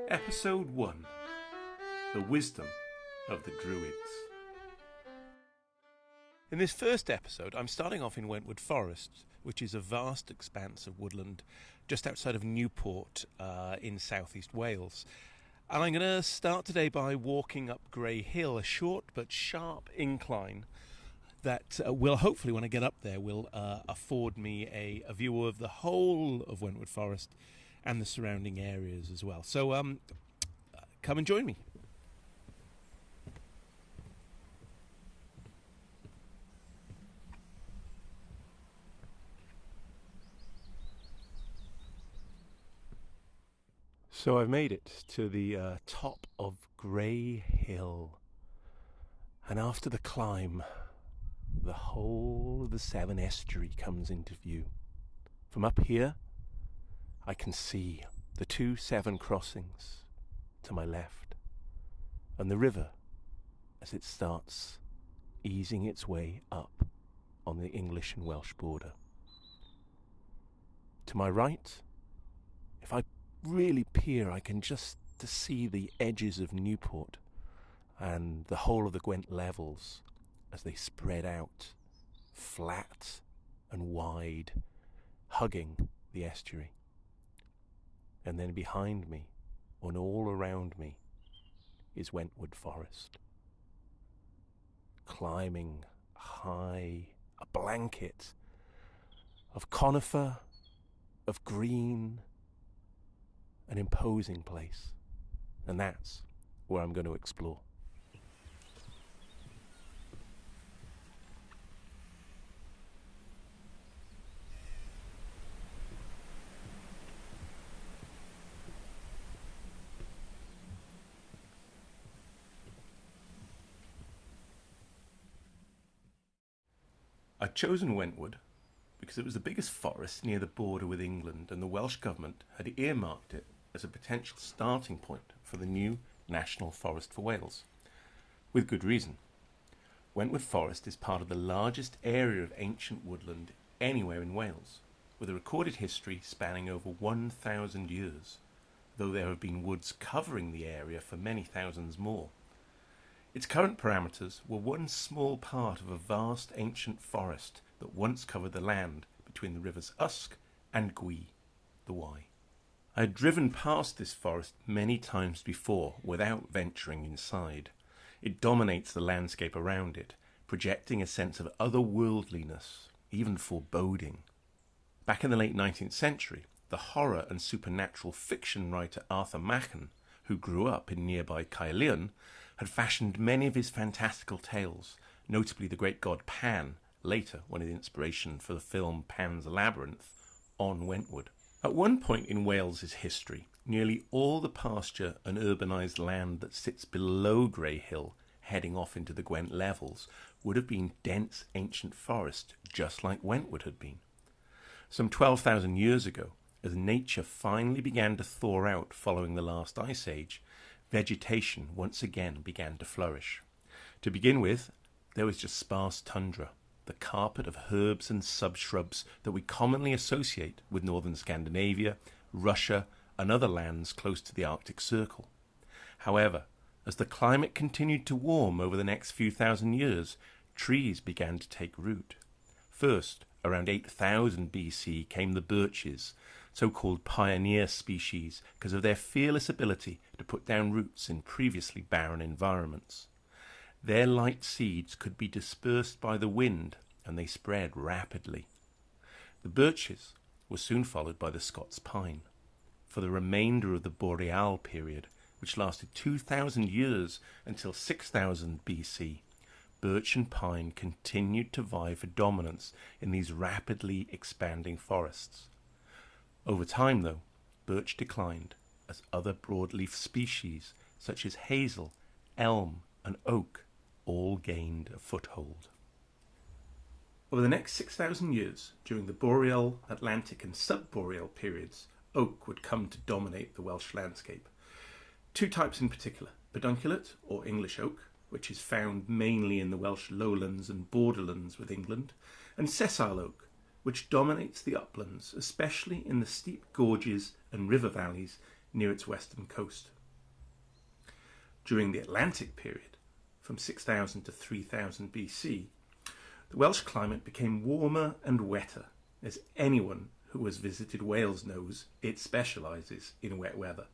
Episode 1: The Wisdom of the Druids. In this first episode, I'm starting off in Wentwood Forest, which is a vast expanse of woodland just outside of Newport in southeast Wales. And I'm going to start today by walking up Grey Hill, a short but sharp incline that will hopefully, when I get up there, will afford me a view of the whole of Wentwood Forest and the surrounding areas as well. So come and join me. So I've made it to the top of Grey Hill, and after the climb, the whole of the Severn Estuary comes into view. From up here, I can see the two Severn crossings to my left, and the river as it starts easing its way up on the English and Welsh border. To my right, if I really peer, I can just see the edges of Newport and the whole of the Gwent levels as they spread out, flat and wide, hugging the estuary. And then behind me, and all around me, is Wentwood Forest, climbing high, a blanket of conifer, of green, an imposing place. And that's where I'm going to explore. I'd chosen Wentwood because it was the biggest forest near the border with England, and the Welsh Government had earmarked it as a potential starting point for the new National Forest for Wales. With good reason. Wentwood Forest is part of the largest area of ancient woodland anywhere in Wales, with a recorded history spanning over 1,000 years, though there have been woods covering the area for many thousands more. Its current parameters were one small part of a vast ancient forest that once covered the land between the rivers Usk and Gwy, the Wye. I had driven past this forest many times before without venturing inside. It dominates the landscape around it, projecting a sense of otherworldliness, even foreboding. Back in the late 19th century, the horror and supernatural fiction writer Arthur Machen, who grew up in nearby Caerleon, had fashioned many of his fantastical tales, notably the great god Pan, later one of the inspiration for the film Pan's Labyrinth, on Wentwood. At one point in Wales's history, nearly all the pasture and urbanised land that sits below Grey Hill, heading off into the Gwent levels, would have been dense ancient forest, just like Wentwood had been. Some 12,000 years ago, as nature finally began to thaw out following the last ice age, vegetation once again began to flourish. To begin with, there was just sparse tundra, the carpet of herbs and subshrubs that we commonly associate with northern Scandinavia, Russia, and other lands close to the Arctic Circle. However, as the climate continued to warm over the next few thousand years, trees began to take root. First, around 8,000 BC, came the birches, so-called pioneer species because of their fearless ability to put down roots in previously barren environments. Their light seeds could be dispersed by the wind, and they spread rapidly. The birches were soon followed by the Scots pine. For the remainder of the Boreal period, which lasted 2,000 years until 6,000 BC, birch and pine continued to vie for dominance in these rapidly expanding forests. Over time, though, birch declined as other broadleaf species such as hazel, elm, and oak all gained a foothold. Over the next 6,000 years, during the Boreal, Atlantic, and Subboreal periods, oak would come to dominate the Welsh landscape. Two types in particular: pedunculate, or English oak, which is found mainly in the Welsh lowlands and borderlands with England, and sessile oak, which dominates the uplands, especially in the steep gorges and river valleys near its western coast. During the Atlantic period, from 6000 to 3000 BC, the Welsh climate became warmer and wetter. As anyone who has visited Wales knows, it specialises in wet weather.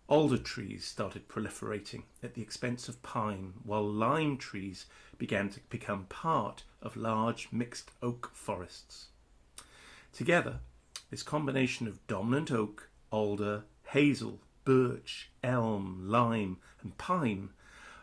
Alder trees started proliferating at the expense of pine, while lime trees began to become part of large mixed oak forests. Together, this combination of dominant oak, alder, hazel, birch, elm, lime and pine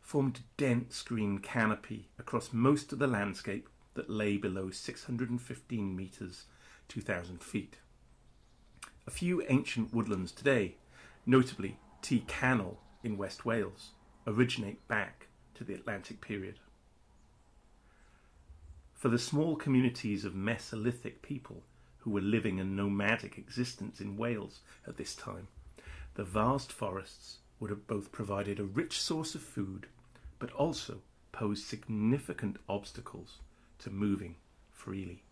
formed a dense green canopy across most of the landscape that lay below 615 metres, 2,000 feet. A few ancient woodlands today, notably T Canol in West Wales, originate back to the Atlantic period. For the small communities of Mesolithic people who were living a nomadic existence in Wales at this time, the vast forests would have both provided a rich source of food, but also posed significant obstacles to moving freely.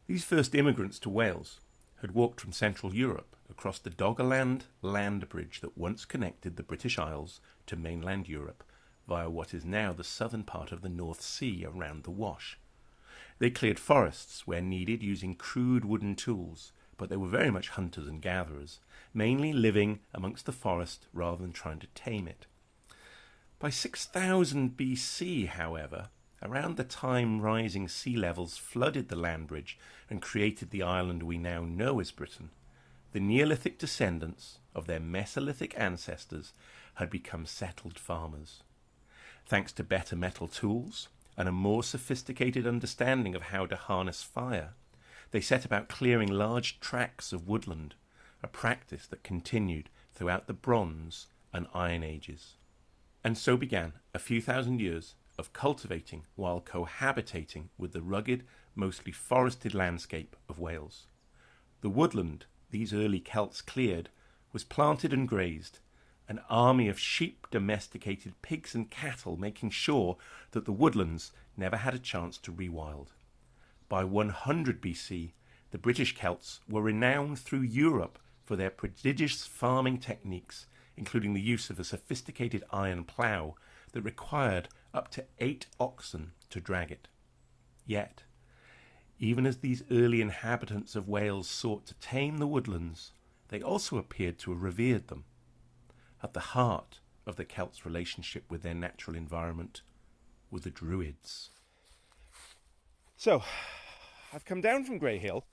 These first immigrants to Wales had walked from Central Europe across the Doggerland land bridge that once connected the British Isles to mainland Europe via what is now the southern part of the North Sea around the Wash. They cleared forests where needed using crude wooden tools, but they were very much hunters and gatherers, mainly living amongst the forest rather than trying to tame it. By 6000 BC, however, around the time rising sea levels flooded the land bridge and created the island we now know as Britain, the Neolithic descendants of their Mesolithic ancestors had become settled farmers. Thanks to better metal tools and a more sophisticated understanding of how to harness fire, they set about clearing large tracts of woodland, a practice that continued throughout the Bronze and Iron Ages. And so began a few thousand years of cultivating while cohabitating with the rugged, mostly forested landscape of Wales. The woodland these early Celts cleared was planted and grazed, an army of sheep domesticated pigs and cattle, making sure that the woodlands never had a chance to rewild. By 100 BC, the British Celts were renowned through Europe for their prodigious farming techniques, including the use of a sophisticated iron plough that required up to 8 oxen to drag it. Yet, even as these early inhabitants of Wales sought to tame the woodlands, they also appeared to have revered them. At the heart of the Celts' relationship with their natural environment were the Druids. So, I've come down from Grey Hill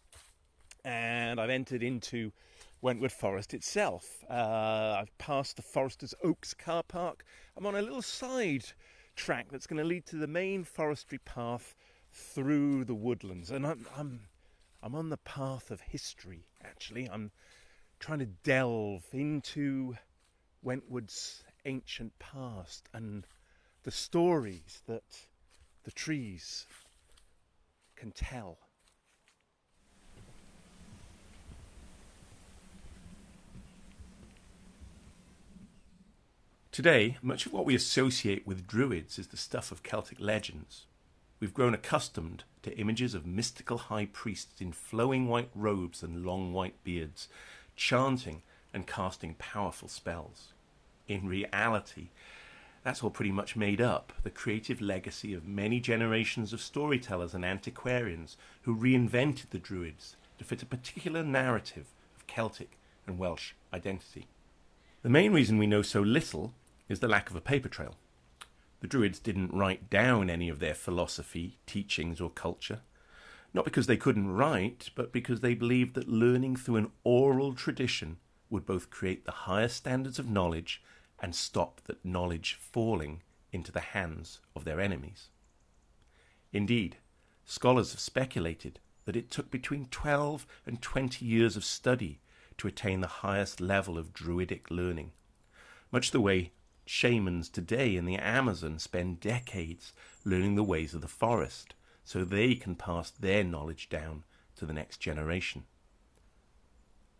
and I've entered into Wentworth Forest itself. I've passed the Foresters Oaks car park. I'm on a little side track that's going to lead to the main forestry path through the woodlands, and I'm on the path of history. Actually, I'm trying to delve into Wentwood's ancient past and the stories that the trees can tell. Today, much of what we associate with Druids is the stuff of Celtic legends. We've grown accustomed to images of mystical high priests in flowing white robes and long white beards, chanting and casting powerful spells. In reality, that's all pretty much made up, the creative legacy of many generations of storytellers and antiquarians who reinvented the Druids to fit a particular narrative of Celtic and Welsh identity. The main reason we know so little is the lack of a paper trail. The Druids didn't write down any of their philosophy, teachings or culture, not because they couldn't write, but because they believed that learning through an oral tradition would both create the highest standards of knowledge and stop that knowledge falling into the hands of their enemies. Indeed, scholars have speculated that it took between 12 and 20 years of study to attain the highest level of Druidic learning, much the way shamans today in the Amazon spend decades learning the ways of the forest so they can pass their knowledge down to the next generation.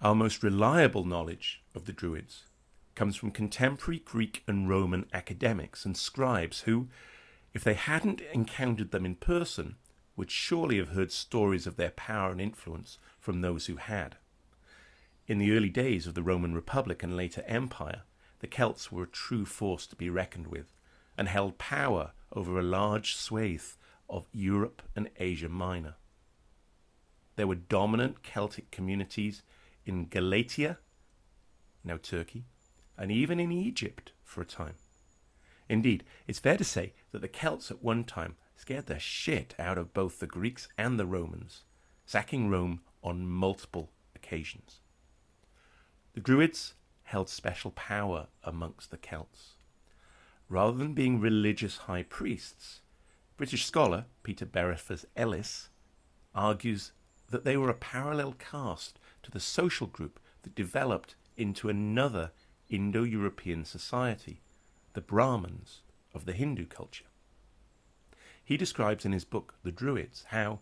Our most reliable knowledge of the Druids comes from contemporary Greek and Roman academics and scribes who, if they hadn't encountered them in person, would surely have heard stories of their power and influence from those who had. In the early days of the Roman Republic and later Empire, the Celts were a true force to be reckoned with and held power over a large swathe of Europe and Asia Minor. There were dominant Celtic communities in Galatia, now Turkey, and even in Egypt for a time. Indeed, it's fair to say that the Celts at one time scared the shit out of both the Greeks and the Romans, sacking Rome on multiple occasions. The Druids held special power amongst the Celts. Rather than being religious high priests, British scholar Peter Berefers Ellis argues that they were a parallel caste to the social group that developed into another Indo-European society, the Brahmins of the Hindu culture. He describes in his book The Druids how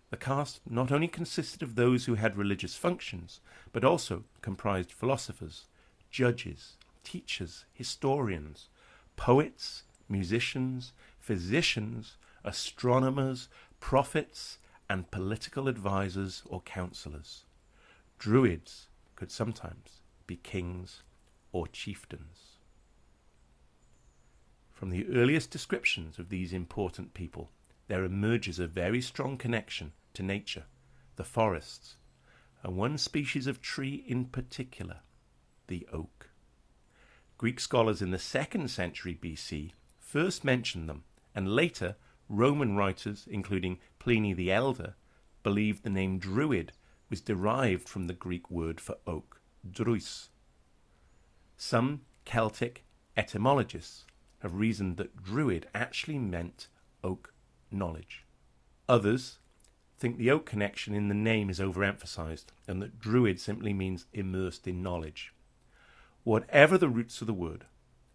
the caste not only consisted of those who had religious functions, but also comprised philosophers, judges, teachers, historians, poets, musicians, physicians, astronomers, prophets, and political advisors or counselors. Druids could sometimes be kings or chieftains. From the earliest descriptions of these important people, there emerges a very strong connection to nature, the forests, and one species of tree in particular, the oak. Greek scholars in the 2nd century BC first mentioned them, and later Roman writers, including Pliny the Elder, believed the name Druid was derived from the Greek word for oak, druis. Some Celtic etymologists have reasoned that Druid actually meant oak knowledge. Others think the oak connection in the name is overemphasized and that Druid simply means immersed in knowledge. Whatever the roots of the word,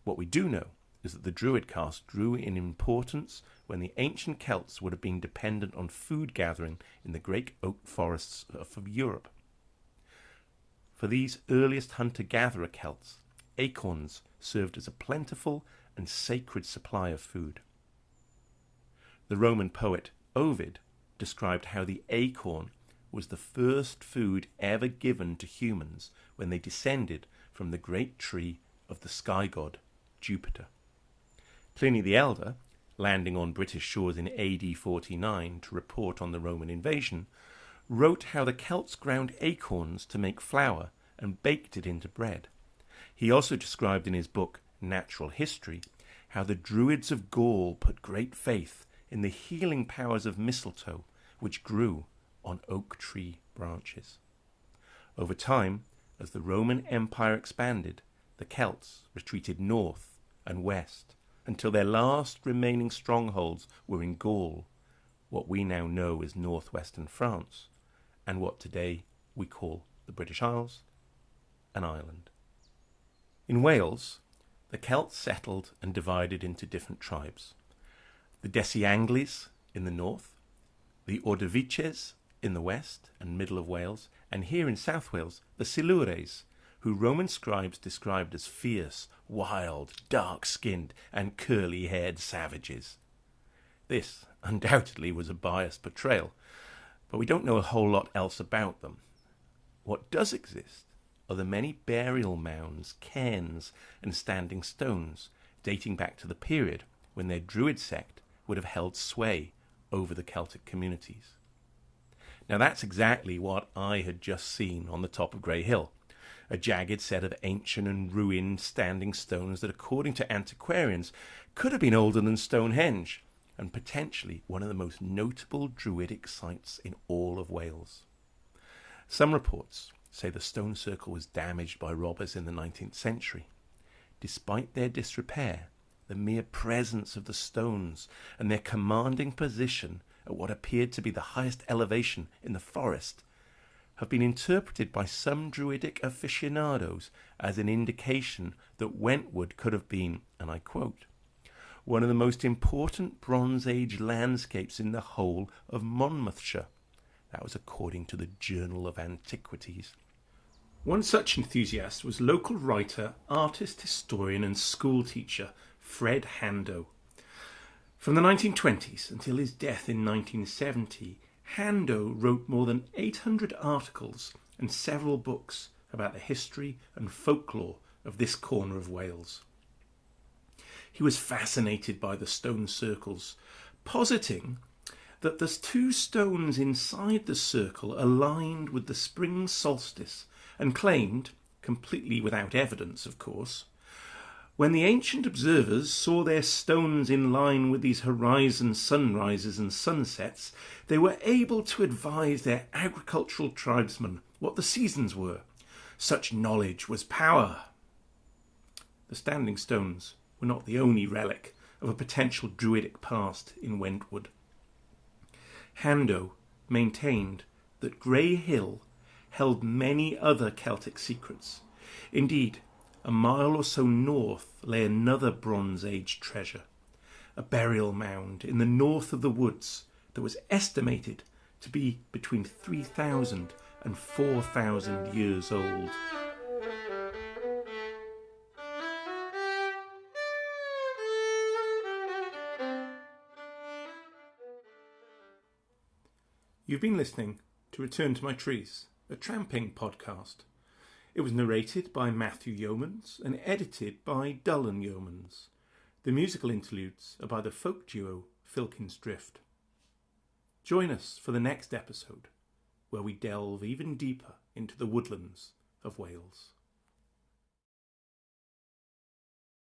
what we do know is that the Druid caste grew in importance when the ancient Celts would have been dependent on food gathering in the great oak forests of Europe. For these earliest hunter-gatherer Celts, acorns served as a plentiful and sacred supply of food. The Roman poet Ovid described how the acorn was the first food ever given to humans when they descended from the great tree of the sky god Jupiter. Pliny the Elder, landing on British shores in AD 49 to report on the Roman invasion, wrote how the Celts ground acorns to make flour and baked it into bread. He also described in his book Natural History how the Druids of Gaul put great faith in the healing powers of mistletoe, which grew on oak tree branches. Over time, as the Roman Empire expanded, the Celts retreated north and west until their last remaining strongholds were in Gaul, what we now know as northwestern France, and what today we call the British Isles and Ireland. In Wales, the Celts settled and divided into different tribes. The Desianglis in the north, the Ordovices in the west and middle of Wales, and here in South Wales, the Silures, who Roman scribes described as fierce, wild, dark-skinned, and curly-haired savages. This undoubtedly was a biased portrayal, but we don't know a whole lot else about them. What does exist are the many burial mounds, cairns, and standing stones dating back to the period when their Druid sect would have held sway over the Celtic communities. Now that's exactly what I had just seen on the top of Grey Hill, a jagged set of ancient and ruined standing stones that, according to antiquarians, could have been older than Stonehenge, and potentially one of the most notable Druidic sites in all of Wales. Some reports say the stone circle was damaged by robbers in the 19th century. Despite their disrepair, the mere presence of the stones and their commanding position at what appeared to be the highest elevation in the forest have been interpreted by some Druidic aficionados as an indication that Wentwood could have been, and I quote, one of the most important Bronze Age landscapes in the whole of Monmouthshire. That was according to the Journal of Antiquities. One such enthusiast was local writer, artist, historian and schoolteacher Fred Hando. From the 1920s until his death in 1970, Hando wrote more than 800 articles and several books about the history and folklore of this corner of Wales. He was fascinated by the stone circles, positing that the two stones inside the circle aligned with the spring solstice, and claimed, completely without evidence of course, when the ancient observers saw their stones in line with these horizon sunrises and sunsets, they were able to advise their agricultural tribesmen what the seasons were. Such knowledge was power. The standing stones were not the only relic of a potential druidic past in Wentwood. Hando maintained that Grey Hill held many other Celtic secrets. Indeed, a mile or so north lay another Bronze Age treasure, a burial mound in the north of the woods that was estimated to be between 3,000 and 4,000 years old. You've been listening to Return to My Trees, a Tramping podcast. It was narrated by Matthew Yeomans and edited by Dullan Yeomans. The musical interludes are by the folk duo Filkins Drift. Join us for the next episode, where we delve even deeper into the woodlands of Wales.